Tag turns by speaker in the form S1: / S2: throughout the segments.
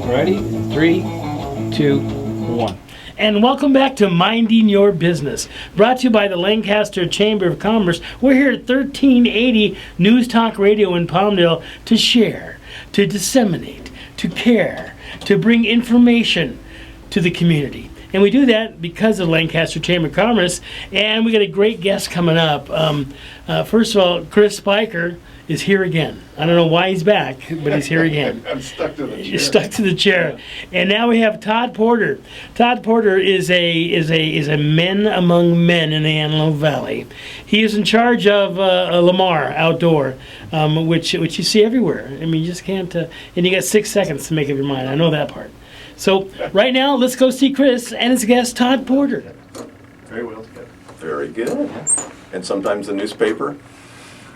S1: Ready? 3, 2, 1.
S2: And welcome back to Minding Your Business, brought to you by the Lancaster Chamber of Commerce. We're here at 1380 News Talk Radio in Palmdale to share, to disseminate, to care, to bring information to the community. And we do that because of the Lancaster Chamber of Commerce, and we got a great guest coming up. First of all, Chris Spiker is here again. I don't know why he's back, but he's here again.
S3: I'm stuck to the chair.
S2: He's stuck to the chair. And now we have Todd Porter. Todd Porter is a men among men in the Antelope Valley. He is in charge of Lamar Outdoor, which you see everywhere. I mean, you just can't. And you got 6 seconds to make up your mind. I know that part. So right now, let's go see Chris and his guest, Todd Porter.
S3: Very well.
S4: Very good. And sometimes the newspaper.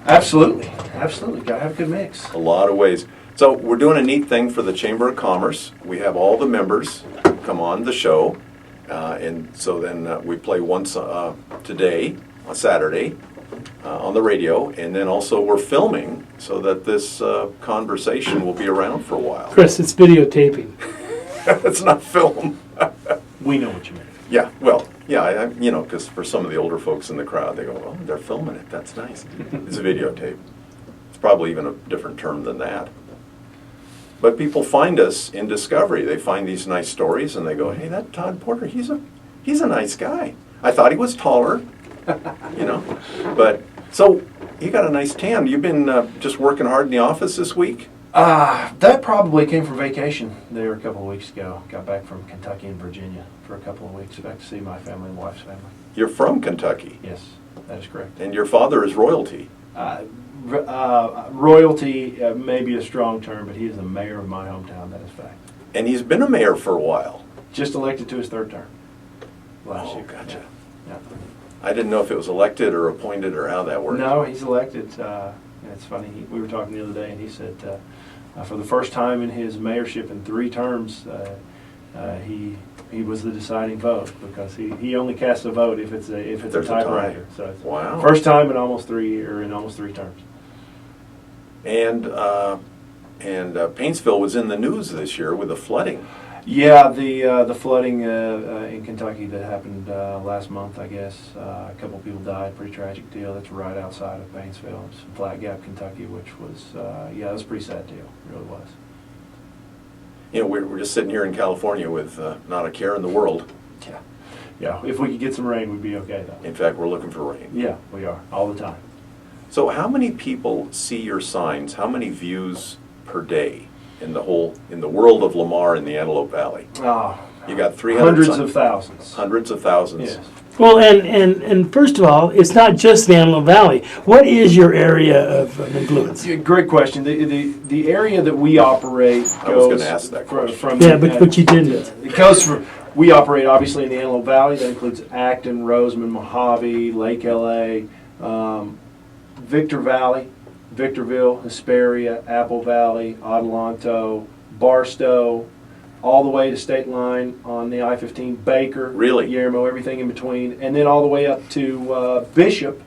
S3: Absolutely. Got to have a good mix.
S4: A lot of ways. So we're doing a neat thing for the Chamber of Commerce. We have all the members come on the show. And so then we play once today, on Saturday, on the radio. And then also we're filming so that this conversation will be around for a while.
S2: Chris, it's videotaping.
S4: It's not film.
S3: We know what you mean.
S4: Yeah, well, yeah, because for some of the older folks in the crowd, they go, well, they're filming it. That's nice. It's a videotape. It's probably even a different term than that. But people find us in Discovery. They find these nice stories, and they go, hey, that Todd Porter, he's a nice guy. I thought he was taller, But, so, you got a nice tan. You've been just working hard in the office this week?
S3: That probably came from vacation there a couple of weeks ago. Got back from Kentucky and Virginia for a couple of weeks, back to see my family and wife's family.
S4: You're from Kentucky?
S3: Yes, that is correct.
S4: And your father is royalty?
S3: Royalty may be a strong term, but he is the mayor of my hometown, that is fact.
S4: And he's been a mayor for a while?
S3: Just elected to his third term last year.
S4: Gotcha.
S3: Yeah.
S4: I didn't know if it was elected or appointed or how that worked.
S3: No, he's elected. It's funny, we were talking the other day, and he said for the first time in his mayorship in 3 terms, he was the deciding vote, because he only casts a vote if it's a tiebreaker. So it's
S4: wow.
S3: First time in almost 3 terms.
S4: And Paintsville was in the news this year with the flooding.
S3: Yeah, the flooding in Kentucky that happened last month, I guess. A couple people died, pretty tragic deal. That's right outside of Paintsville. It's Flat Gap, Kentucky, which was, it was a pretty sad deal. It really was.
S4: We're just sitting here in California with not a care in the world.
S3: Yeah, if we could get some rain, we'd be okay, though.
S4: In fact, we're looking for rain.
S3: Yeah, we are, all the time.
S4: So how many people see your signs? How many views per day in the world of Lamar in the Antelope Valley?
S3: Oh,
S4: you got 300
S3: hundreds of thousands.
S4: Hundreds of thousands.
S3: Yes.
S2: Well, and first of all, it's not just the Antelope Valley. What is your area of influence?
S3: Great question. The area that we operate goes...
S4: I was going to ask that question.
S3: From
S2: but you didn't.
S3: It goes from... We operate, obviously, in the Antelope Valley. That includes Acton, Roseman, Mojave, Lake L.A., Victor Valley, Victorville, Hesperia, Apple Valley, Adelanto, Barstow, all the way to State Line on the I-15, Baker,
S4: really?
S3: Guillermo, everything in between, and then all the way up to Bishop,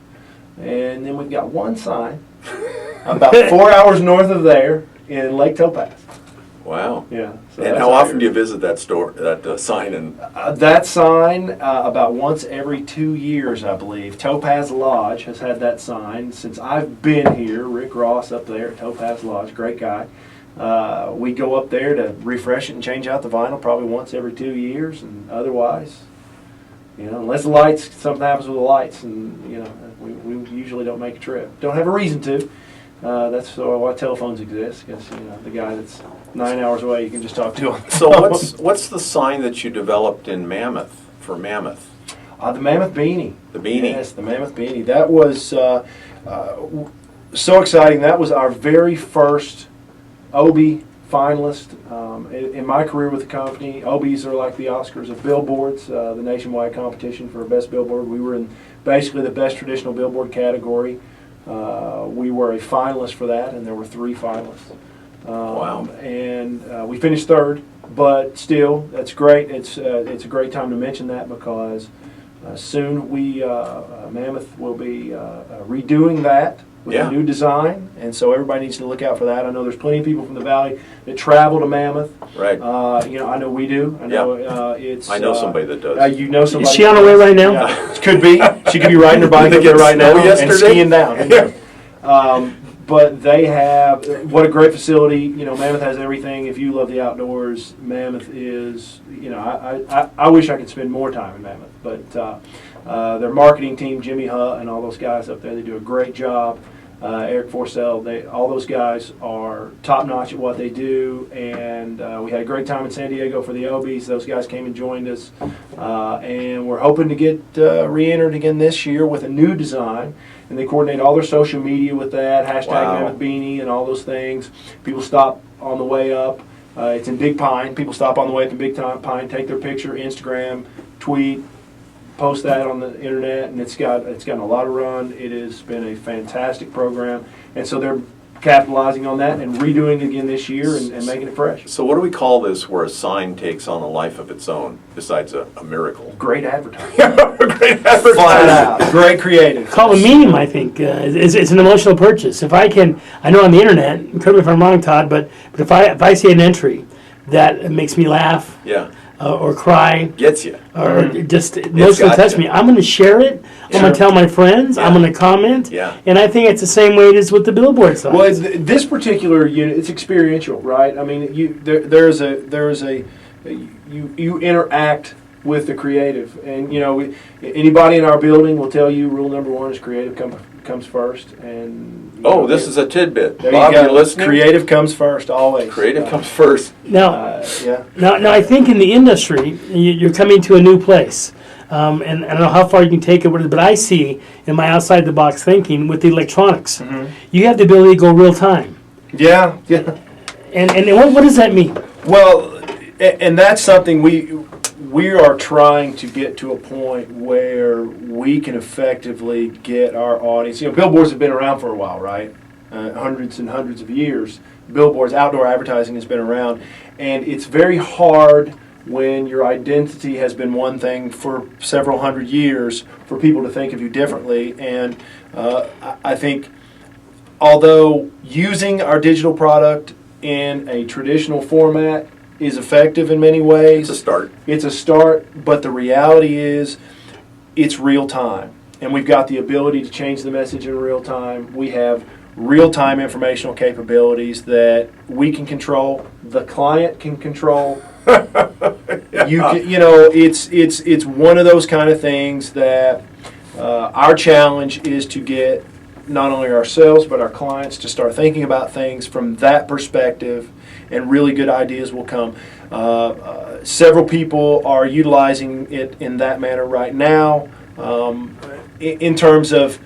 S3: and then we've got one sign about 4 hours north of there in Lake Topaz.
S4: Wow.
S3: Yeah. So
S4: and how often do you visit that store, that sign? And
S3: that sign about once every 2 years, I believe. Topaz Lodge has had that sign since I've been here. Rick Ross up there at Topaz Lodge, great guy. We go up there to refresh it and change out the vinyl probably once every 2 years, and otherwise, unless something happens with the lights, and we usually don't make a trip. Don't have a reason to. That's why telephones exist, because the guy that's 9 hours away, you can just talk to him.
S4: So what's the sign that you developed in Mammoth, for Mammoth?
S3: The Mammoth Beanie.
S4: The beanie.
S3: Yes, the Mammoth Beanie. That was so exciting. That was our very first Obie finalist. In my career with the company, Obies are like the Oscars of billboards, the nationwide competition for best billboard. We were in basically the best traditional billboard category. We were a finalist for that, and there were 3 finalists.
S4: Wow.
S3: And we finished 3rd, but still, that's great. It's a great time to mention that, because soon Mammoth will be redoing that with
S4: Yeah.
S3: a new design, and so everybody needs to look out for that. I know there's plenty of people from the valley that travel to Mammoth.
S4: Right.
S3: I know we do. I know it's.
S4: I know somebody that does.
S3: You know somebody.
S2: Is she on her way right now?
S3: Yeah, could be. She could be riding her bike
S4: Did
S3: up
S4: they
S3: there
S4: get
S3: right now
S4: snow
S3: and
S4: yesterday?
S3: skiing down. But they have what a great facility. Mammoth has everything. If you love the outdoors, Mammoth is. I wish I could spend more time in Mammoth, but their marketing team, Jimmy Hutt, and all those guys up there, they do a great job. Eric Forcell, all those guys are top notch at what they do, and we had a great time in San Diego for the Obies. Those guys came and joined us, and we're hoping to get re-entered again this year with a new design. And they coordinate all their social media with that, hashtag
S4: Wow.
S3: Mammoth Beanie and all those things. People stop on the way up. It's in Big Pine. People stop on the way up in Big Pine, take their picture, Instagram, tweet, post that on the internet, and it's gotten a lot of run. It has been a fantastic program, and so they're capitalizing on that and redoing it again this year and making it fresh.
S4: So what do we call this where a sign takes on a life of its own besides a miracle?
S3: Great advertising.
S4: Great advertising.
S3: Flat out. Great creative.
S2: Call a meme, I think. It's an emotional purchase. If I know on the internet, correct me if I'm wrong, Todd, but if I see an entry that makes me laugh
S4: Yeah.
S2: or cry,
S4: Gets you.
S2: or just emotionally touch
S4: gotcha.
S2: me, I'm going to share it. I'm going to tell my friends. I'm
S4: Yeah.
S2: going to comment.
S4: Yeah.
S2: And I think it's the same way it is with the billboard signs.
S3: Well, this particular unit, it's experiential, right? I mean, you interact with the creative, and anybody in our building will tell you rule number one is creative comes first. And
S4: This is a tidbit.
S3: there
S4: Bob,
S3: you go.
S4: you listening?
S3: Creative comes first always.
S4: Creative comes first.
S2: now,
S3: Yeah.
S2: now, I think in the industry, you're coming to a new place. And I don't know how far you can take it, but I see in my outside-the-box thinking with the electronics, you have the ability to go real time.
S3: Yeah.
S2: And what does that mean?
S3: Well, and that's something we are trying to get to a point where we can effectively get our audience. Billboards have been around for a while, right? Hundreds and hundreds of years. Billboards, outdoor advertising has been around, and it's very hard when your identity has been one thing for several hundred years for people to think of you differently. And I think although using our digital product in a traditional format is effective in many ways.
S4: It's a start.
S3: It's a start, but the reality is it's real time. And we've got the ability to change the message in real time. We have real-time informational capabilities that we can control, the client can control. It's one of those kind of things that our challenge is to get not only ourselves but our clients to start thinking about things from that perspective, and really good ideas will come. Several people are utilizing it in that manner right now, in terms of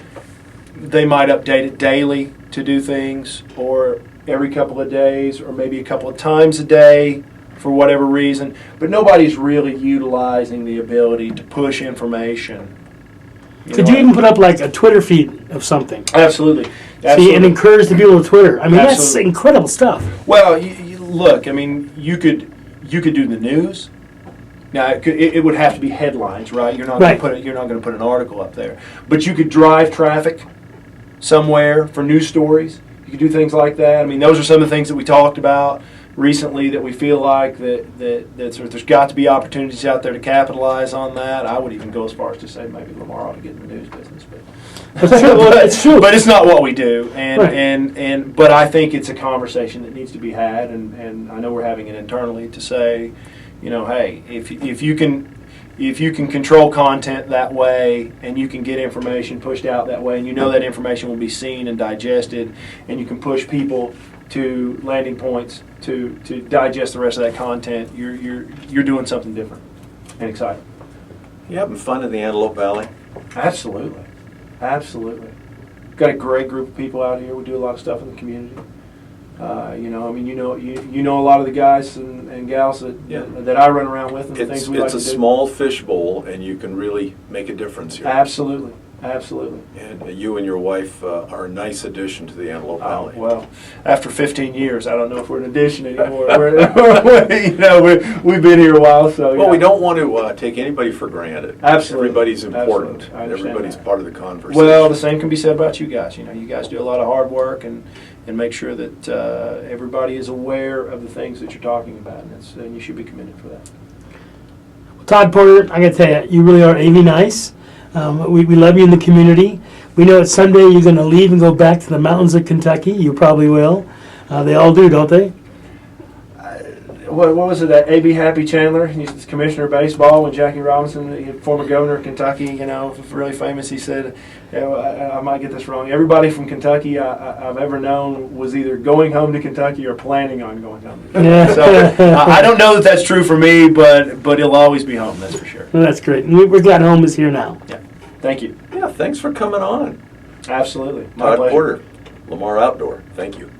S3: they might update it daily to do things, or every couple of days, or maybe a couple of times a day for whatever reason. But nobody's really utilizing the ability to push information.
S2: Could you even put up like a Twitter feed of something?
S3: Absolutely.
S2: See, and encourage the people to Twitter. I mean, that's
S3: Absolutely.
S2: incredible stuff.
S3: Well, look, I mean, you could do the news. Now, it would have to be headlines, right? You're not
S2: Right.
S3: going to put an article up there, but you could drive traffic somewhere for news stories. You could do things like that. I mean, those are some of the things that we talked about recently that we feel like that there's got to be opportunities out there to capitalize on that. I would even go as far as to say maybe Lamar ought to get in the news business, but
S2: It's true.
S3: But it's not what we do, and
S2: Right.
S3: but I think it's a conversation that needs to be had, and I know we're having it internally to say, hey, if you can control content that way, and you can get information pushed out that way, and that information will be seen and digested, and you can push people to landing points to digest the rest of that content, you're doing something different and exciting.
S4: You having fun in the Antelope Valley?
S3: Absolutely. Got a great group of people out here. We do a lot of stuff in the community. You know a lot of the guys and gals that I run around with, and the things we like
S4: It's
S3: to
S4: a
S3: do.
S4: small fishbowl, and you can really make a difference here.
S3: Absolutely. Absolutely.
S4: And you and your wife are a nice addition to the Antelope Valley.
S3: Well, after 15 years, I don't know if we're an addition anymore. We've been here a while, so.
S4: Well, we don't want to take anybody for granted.
S3: Absolutely.
S4: Everybody's important.
S3: Absolutely. I understand
S4: Everybody's
S3: that.
S4: part of the conversation.
S3: Well, the same can be said about you guys. You guys do a lot of hard work and make sure that everybody is aware of the things that you're talking about, and you should be commended for that.
S2: Todd Porter, I got to tell you, you really are AV nice. We love you in the community. We know that someday you're going to leave and go back to the mountains of Kentucky. You probably will. They all do, don't they?
S3: What was it, that A.B. Happy Chandler? He's commissioner of baseball when Jackie Robinson, former governor of Kentucky, really famous. He said, I might get this wrong, everybody from Kentucky I've ever known was either going home to Kentucky or planning on going home to Kentucky.
S2: Yeah.
S3: So I don't know that that's true for me, but he'll always be home, that's for sure.
S2: Well, that's great. And we're glad home is here now.
S3: Yeah. Thank you.
S4: Yeah, thanks for coming on.
S3: Absolutely. My
S4: Todd
S3: pleasure.
S4: Porter, Lamar Outdoor. Thank you.